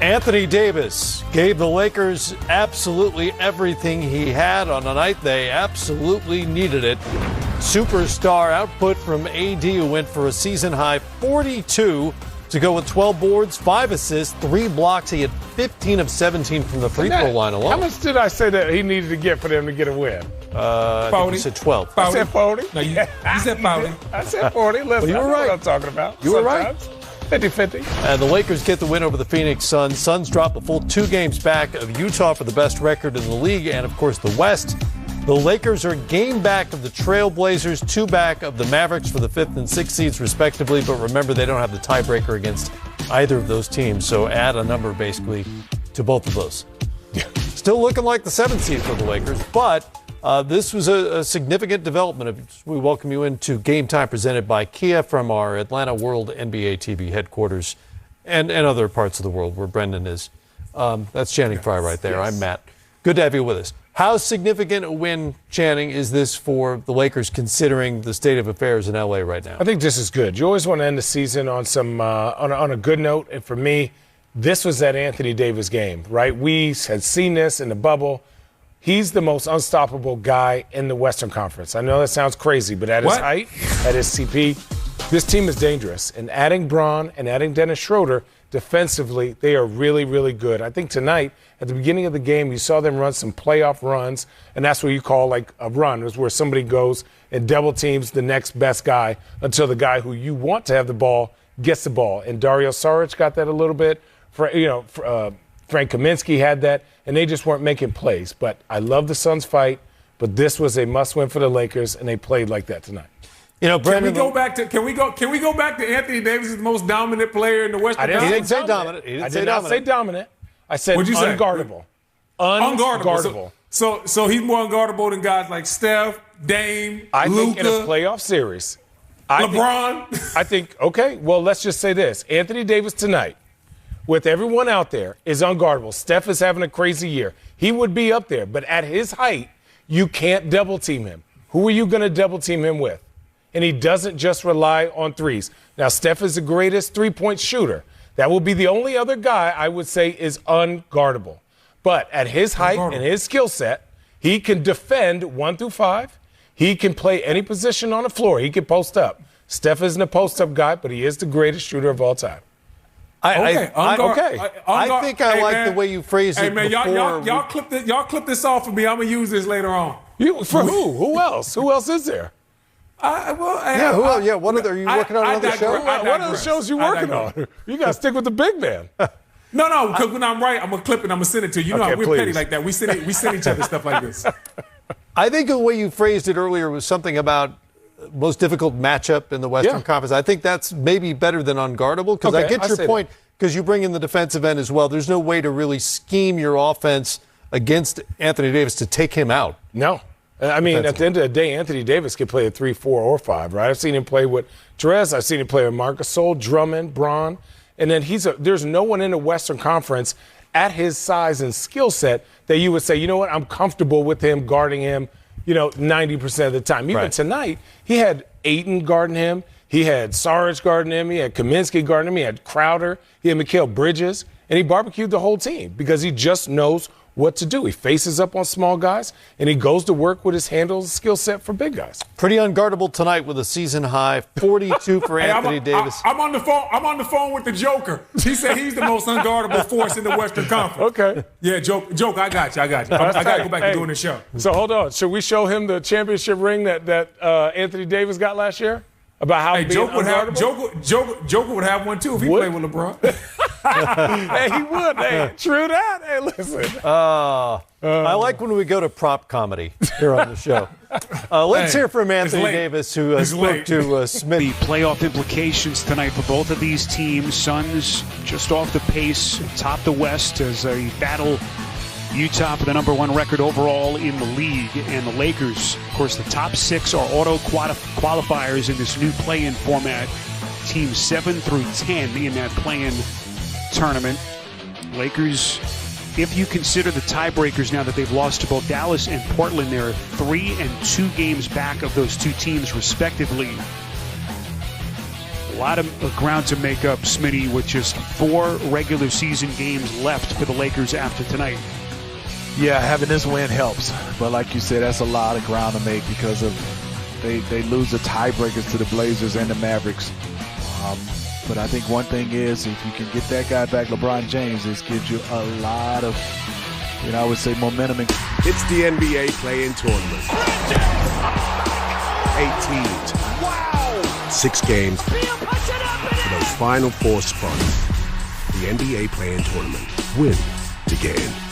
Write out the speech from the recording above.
Anthony Davis gave the Lakers absolutely everything he had on a night they absolutely needed it. Superstar output from AD, who went for a season-high 42 to go with 12 boards, 5 assists, 3 blocks. He had 15 of 17 from the free throw line alone. How much did I say that he needed to get for them to get a win? I think you said 12. I said 40. No, you said 40. I said 40. Listen, you were right. What I'm talking about. You were right. 50-50. And the Lakers get the win over the Phoenix Suns. Suns drop a full 2 games back of Utah for the best record in the league and, of course, the West. The Lakers are game back of the Trailblazers, 2 back of the Mavericks for the 5th and 6th seeds, respectively. But remember, they don't have the tiebreaker against either of those teams. So add a number, basically, to both of those. Still looking like the 7th seed for the Lakers, but this was a significant development. We welcome you into Game Time, presented by Kia from our Atlanta World NBA TV headquarters and other parts of the world where Brendan is. That's Channing Frye right there. Yes. I'm Matt. Good to have you with us. How significant a win, Channing, is this for the Lakers, considering the state of affairs in L.A. right now? I think this is good. You always want to end the season on some on a good note, and for me, this was that Anthony Davis game, right? We had seen this in the bubble. He's the most unstoppable guy in the Western Conference. I know that sounds crazy, but at his height, at his CP, this team is dangerous. And adding Braun and adding Dennis Schroeder defensively, they are really, really good. I think tonight, at the beginning of the game, you saw them run some playoff runs, and that's what you call like a run, is where somebody goes and double teams the next best guy until the guy who you want to have the ball gets the ball. And Dario Saric got that a little bit. Frank Kaminsky had that, and they just weren't making plays. But I love the Suns fight, but this was a must-win for the Lakers, and they played like that tonight. You know, Brandon, can we go back to Anthony Davis is the most dominant player in the Western Conference? He didn't say dominant. I did not say dominant. I said unguardable. Unguardable. So he's more unguardable than guys like Steph, Dame, I Luka, think in a playoff series. LeBron. I think, okay, well, let's just say this. Anthony Davis tonight, with everyone out there, is unguardable. Steph is having a crazy year. He would be up there, but at his height, you can't double team him. Who are you going to double team him with? And he doesn't just rely on threes. Now, Steph is the greatest three-point shooter. That will be the only other guy I would say is unguardable. But at his height and his skill set, he can defend 1 through 5. He can play any position on the floor. He can post up. Steph isn't a post-up guy, but he is the greatest shooter of all time. I think I like the way you phrased it. Hey, man, before. y'all clip this off for me. I'm going to use this later on. For who? Who else? Who else is there? What are you working on another show? What other shows you working on? You got to stick with the big man. No, because when I'm right, I'm going to clip it and I'm going to send it to you. You know, we're petty like that. We send each other stuff like this. I think the way you phrased it earlier was something about most difficult matchup in the Western Conference. I think that's maybe better than unguardable, because I get your point, because you bring in the defensive end as well. There's no way to really scheme your offense against Anthony Davis to take him out. No. I mean, at the end of the day, Anthony Davis can play at 3, 4, or 5, right? I've seen him play with Jerez. I've seen him play with Marc Gasol, Drummond, Braun. And then there's no one in the Western Conference at his size and skill set that you would say, you know what, I'm comfortable with him guarding him, 90% of the time. Even tonight, he had Ayton guarding him. He had Saric guarding him. He had Kaminsky guarding him. He had Crowder. He had Mikal Bridges. And he barbecued the whole team because he just knows what to do. He faces up on small guys, and he goes to work with his handles skill set for big guys. Pretty unguardable tonight with a season high 42 for Anthony Davis. I'm on the phone with the Joker. He said he's the most unguardable force in the Western Conference. Okay. Yeah, Joke, I got you. I got to go back to doing this show. So hold on. Should we show him the championship ring that Anthony Davis got last year? About how Joker would have one too if he played with LeBron. Hey, he would. Hey, true that. Hey, listen. I like when we go to prop comedy here on the show. Let's hear from Anthony Davis, who spoke to Smith. The playoff implications tonight for both of these teams. Suns just off the pace, top the West as they battle Utah for the #1 record overall in the league, and the Lakers, of course, the top 6 are auto qualifiers in this new play-in format. Teams 7 through 10 in that play-in tournament. Lakers, if you consider the tiebreakers now that they've lost to both Dallas and Portland, they're 3 and 2 games back of those two teams respectively. lot of ground to make up, Smitty, with just 4 regular season games left for the Lakers after tonight. Yeah, having this win helps. But like you said, that's a lot of ground to make because of they lose the tiebreakers to the Blazers and the Mavericks. But I think one thing is, if you can get that guy back, LeBron James, this gives you a lot of, I would say, momentum. It's the NBA play-in tournament. 8 teams. Wow! 6 games for those final 4 spots. The NBA play-in tournament. Win to get in.